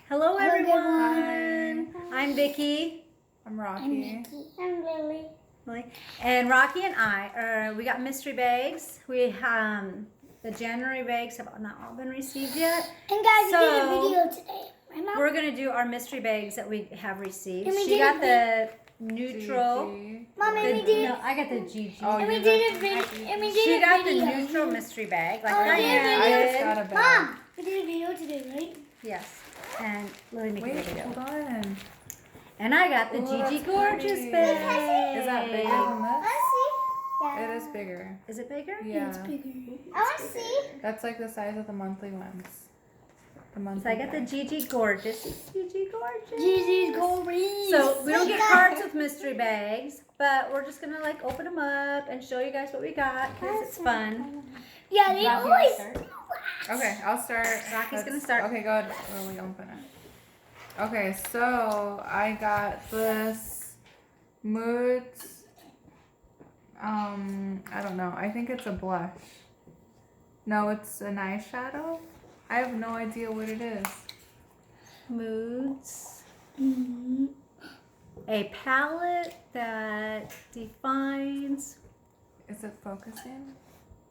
Hello, Hello, everyone. I'm Vikki. I'm Rocki. I'm Vikki. I'm Lily. And Rocki and I, we got mystery bags. We the January bags have not all been received yet. And guys, So, we did a video today. Right, Mom? We're going to do our mystery bags that we have received. And we She did got a the neutral. Gigi. Mom, and we did. No, I got the Gigi. Oh, And we you did got a video. the And we did She a got video. the neutral mystery bag. Like Oh, we did a Diana video. I just did. got a bag. Mom, we did a video today, right? Yes. And Lily made a Wait, video. hold on. And I got the Ooh, Gigi that's Gorgeous pretty. Bag. Is that bigger than I this? see. Yeah. It is bigger. Is it bigger? Yeah. It's bigger. I want to see. That's like the size of the monthly ones. The monthly So I got the bag. Gigi Gorgeous. Gigi Gorgeous. Gigi's Gorgeous. So we don't get cards with mystery bags, but we're just gonna like open them up and show you guys what we got because it's fun. Yeah, they Rocky, always. start? Okay, I'll start. Rocky's gonna start. Okay, go ahead. Lily, open it. Okay, so I got this Moods. I don't know. I think it's a blush. No, it's an eyeshadow. I have no idea what it is. Moods. Mhm. A palette that defines. Is it focusing?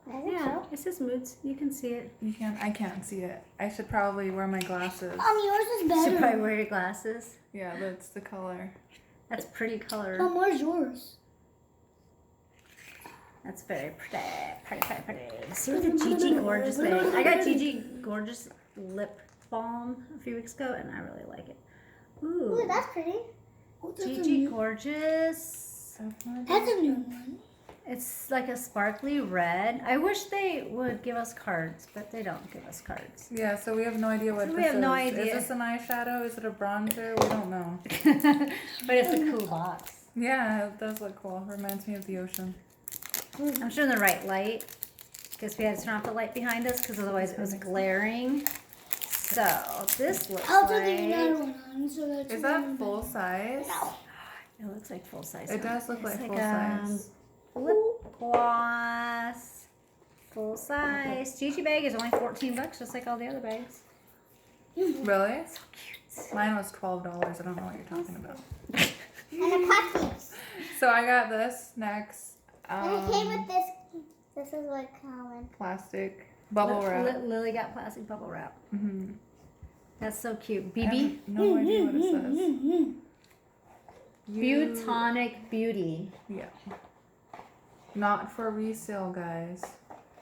Yeah, it says moods. You can see it. You can't. I can't see it. I should probably wear my glasses. Yours is You should probably better. wear your glasses. Yeah, that's the color. That's pretty color. Where's yours? That's very pretty. See what the Gigi Gorgeous bag. I got Gigi Gorgeous lip balm a few weeks ago, and I really like it. Ooh, Ooh, that's pretty. Gigi Gorgeous. That's a new one. It's like a sparkly red. I wish they would give us cards, but they don't give us cards. Yeah, so we have no idea what So this we have is. no idea. Is this an eyeshadow? Is it a bronzer? We don't know. But it's a cool box. Yeah, it does look cool. Reminds me of the ocean. I'm showing the right light because we had to turn off the light behind us because otherwise it was glaring. So this looks I'll like put the another one on so that's Is that full size? No. it looks like full size. It does look It's like full size. Lip gloss, full size. Gigi bag is only $14, just like all the other bags. Really? So cute. Mine was $12. I don't know what you're talking about. And a puppies. So I got this next. And it came with this. This is like common. Plastic bubble wrap. Lily got plastic bubble wrap. Mm-hmm. That's so cute. I BB. have no idea what it says. Butonic Beauty. Yeah. Not for resale, guys.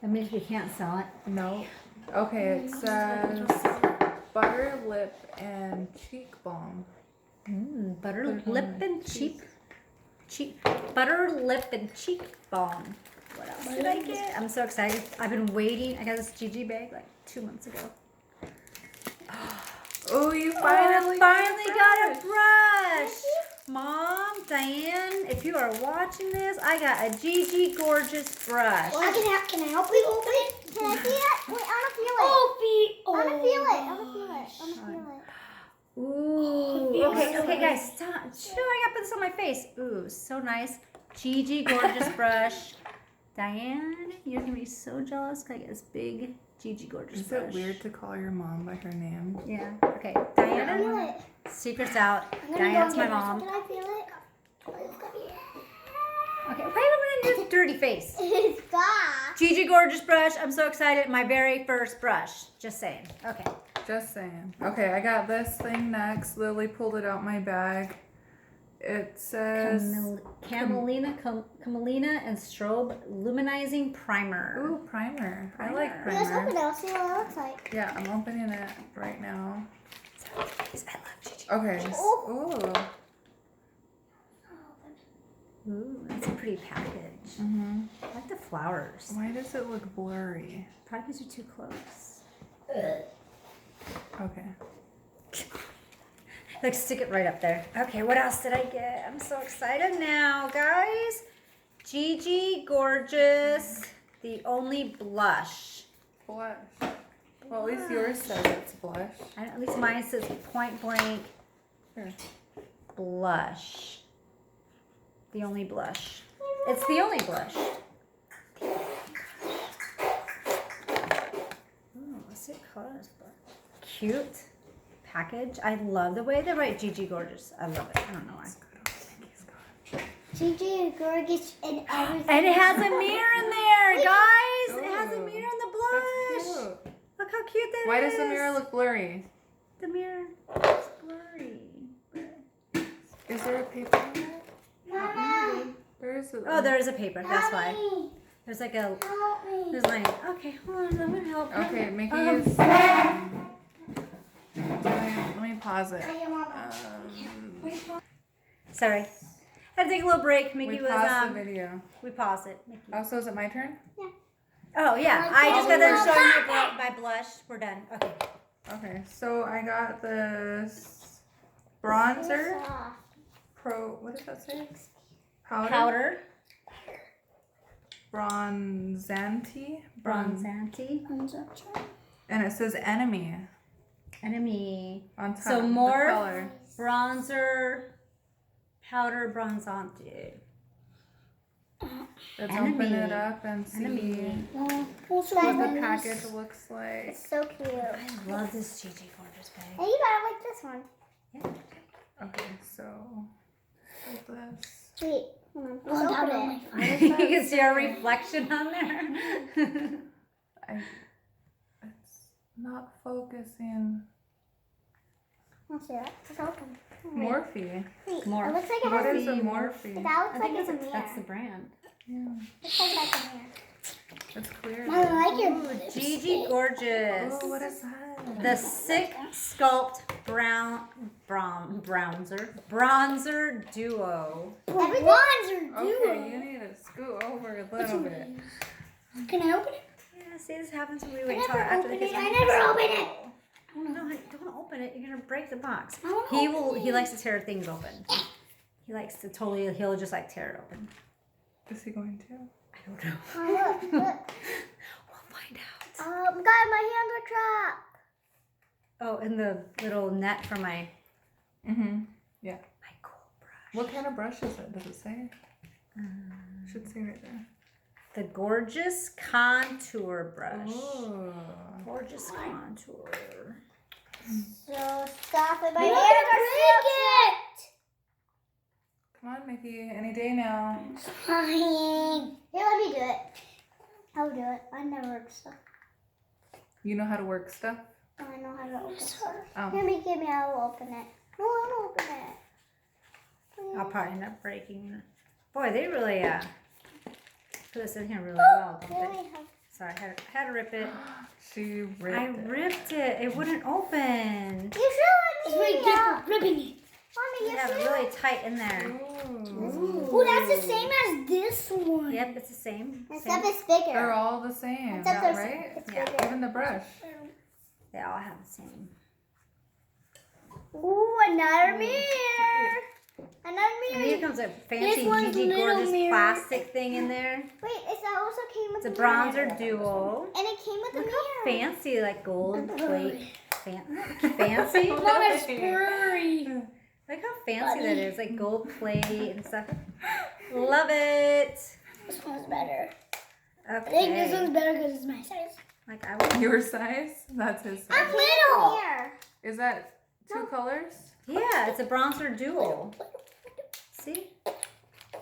That means we can't sell it. No. Okay, it says butter lip and cheek balm. Butter Put it on lip my and cheek. butter lip and cheek balm. What else did I get? I'm so excited. I've been waiting. I got this Gigi bag like 2 months ago. Oh, you Finally got a brush. brush. Mom, Diane, if you are watching this, I got a Gigi Gorgeous brush. Well, can I help you open it? Can I see it? Wait, I want to feel it. I want to feel it. I want to feel it. I want to feel it. Ooh. Okay, guys, stop. Shoo, I got this on my face. Ooh, so nice. Gigi Gorgeous brush. Diane, you're gonna be so jealous. 'Cause I get this big Gigi Gorgeous Is brush. it weird to call your mom by her name? Yeah. Okay, Diana. Feel it. Secret's out. I'm gonna Diane's go my get it. mom. Can I feel it? Okay, wait a minute, this dirty face. Stop. Gigi Gorgeous brush. I'm so excited. My very first brush. Just saying. Okay. Just saying. Okay, I got this thing next. Lily pulled it out my bag. It says... Camelina and Strobe Luminizing Primer. Ooh, primer. I like Let's open it. primer. I'll see what it looks like. Yeah, I'm opening it right now. I love Gigi. Okay. Ooh. Ooh, that's a pretty package. Mm-hmm. I like the flowers. Why does it look blurry? Probably because you're too close. Okay. Like, stick it right up there. Okay, what else did I get? I'm so excited now, guys. Gigi Gorgeous, the only blush. Blush. Well, at least yours says it's blush. And at least mine says point blank Here. blush. The only blush. It's the only blush. Ooh, what's it called? Cute package. I love the way they write Gigi Gorgeous. I love it. I don't know why. Gigi Gorgeous and everything. And it has a mirror in there, guys. It has a Ooh, mirror in the That's blush. cute. Look how cute that is. Why does the mirror look blurry? The mirror is blurry. Is there a paper on it? Mama, There is a. Oh, there is a paper. That's why. help me. There's like a. Help me. There's like. Okay, hold on. Let me help. Okay, Mickey is. Let me pause it. Sorry. Had to take a little break. Mickey We was paused the video. We paused it. Mickey. Oh, so is it my turn? Oh yeah. I just got done showing you my blush. We're done. Okay. Okay, so I got this bronzer. What does that say? Powder. Bronzanti. Bronzanti. And it says enemy Enemy. on top. So the more color. bronzer. Powder bronzanti. Let's Enemy. open it up and see Enemy. what the package looks like. It's so cute. I love this Gigi Gorgeous bag. Hey, you gotta like this one. Okay, so like this. Wait, hold on. Let's open it. You can see our reflection on there. It's not focusing. Let's see it. It's open. Morphe. Wait, Morphe. it looks like it What has is a That Morphe? looks I like think it's a mirror. that's the brand. Yeah, Looks like that's a mirror. it's clear. I like your Gigi Gorgeous. Oh, what is that? The Sick Sculpt Bronzer Duo. Everything. Okay, you need to scoot over a little bit. Can I open it? Yeah, see, this happens when we I wait until never after the open kids. it. I never open it. No, honey, don't open it. You're gonna break the box. I wanna He open will. it. He likes to tear things open. He likes to totally. He'll just like tear it open. Is he going to? I don't know. Oh, look, look. We'll find out. Guys, my hands are trapped. Oh, and the little net for my Mm-hmm. my cool brush. What kind of brush is it? Does it say? Should say right there. The Gorgeous Contour Brush. Oh. Gorgeous Contour. So stop it. My hands are trapped. Come on, Mickey. Any day now. Fine. Here, let me do it. I'll do it. I never work stuff. You know how to work stuff? I know how to open stuff. Oh. Give me. I'll open it. No, I'll open it. I'll probably end up breaking it. Boy, they really put this in here really well, don't they? Sorry, I had to rip it. She ripped I it. ripped it. It wouldn't open. You should let me ripping it. Mommy, You you have it should. really tight in there. Ooh. Oh, that's the same as this one. Yep, it's the same. Except it's bigger. They're all the same, Except there's right? it's Yeah. bigger. Even the brush. They all have the same. Ooh, another mirror. Another And mirror. here comes a fancy one's Gigi little Gorgeous mirror. plastic thing in there. Wait, it also came with It's a a mirror. bronzer duo. And it came with Look a how mirror. fancy, like gold plate. Fancy? blurry. Look how fancy that is, like gold plate and stuff. Love it. This one's better. Okay. I think this one's better because it's my size. Like I would. Your size? That's his size. I'm little. Is that two colors? Yeah, it's a bronzer duo. See?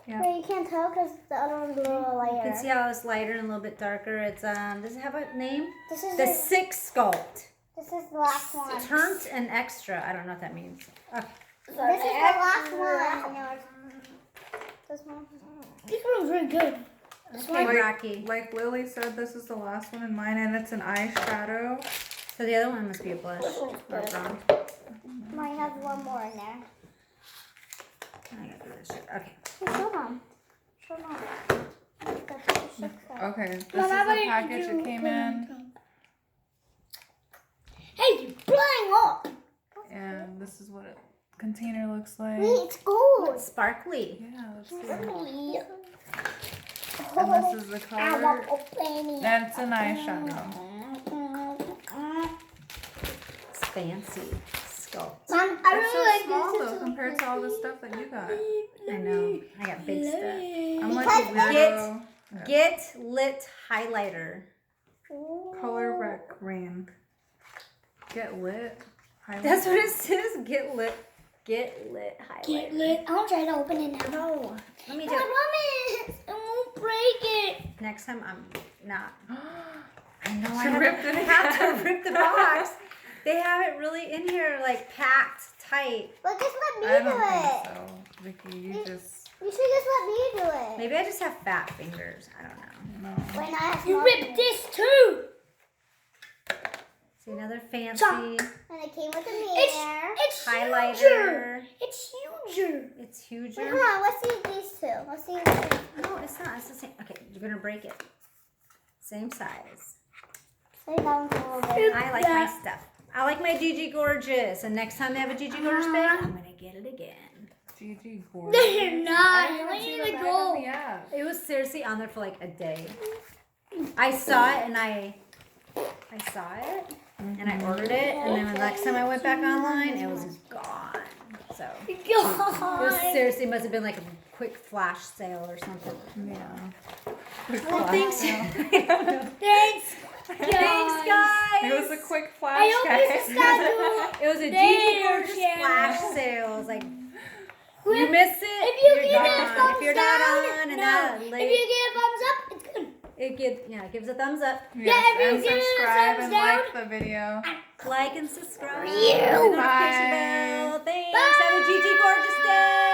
Yeah. Wait, you can't tell because the other one's a little lighter. You can see how it's lighter and a little bit darker. It's does it have a name? This is The Sick Sculpt. this is the last one. Turnt and extra. I don't know what that means. Okay. This is the last one. This one. This one's really good. Okay, Rocki. Like Lily said, this is the last one in mine, and it's an eyeshadow. So the other one must be a blush. Or a bronze. Mine has one more in there. I gotta do this shit. Okay. Show them. Show them. Okay, this is the package it came in, Hey, you're blowing up. and this is what a container looks like. Wait, it's gold. Sparkly. Yeah, let's see. Really? And this is the color. opening. That's an eyeshadow. It's fancy. Sculpt. Mom, I It's so really like small this. though compared to all the stuff that you got. I know. I got big stuff. I'm like a Because weirdo. Get Lit Highlighter. Color rec rain. Get lit. highlight. That's what it says. Get lit. Get lit highlighter. Get lit. I'll try to open it now. No. Let me No, do it. I promise. I won't break it. Next time I'm not. I know She ripped it I have again. to rip the box. They have it really in here, like packed tight. But just let me I do don't think it. so. Vicky, you just You should just let me do it. Maybe I just have fat fingers. I don't know. no. When I have You small ripped fingers. this too. See another fancy And it came with a It's mirror. huger. highlighter. It's huger. It's Wait, huger. hold on. Let's see these two. Let's see these two. No, it's not. It's the same. Okay, you're gonna break it. Same size. Say that one's a little bit. I like my stuff. I like my Gigi Gorgeous. And next time they have a Gigi Gorgeous bag, I'm gonna get it again. Gigi No, Gorgeous. you're not. I You're haven't seen letting the it bag go. on the app. It was seriously on there for like a day. I saw it and I saw it and I ordered it, and then the next time I went back online, it was gone. So it was God. seriously must have been like a quick flash sale or something. Yeah. Well, thanks. Thanks. Thanks, guys. It was a quick flash, I hope this is guys. not It was a Gigi There, Gorgeous Sharon. flash sale. It was like, you miss it, If you you're give it a gone. thumbs If you're not down, on and no. that If late, you give a thumbs up, it's good. it gives a thumbs up. Yes, if you and give it a subscribe thumbs and down. like the video. Like and subscribe. You. Hit the notification Bye. bell. Thanks. Have a Gigi Gorgeous day.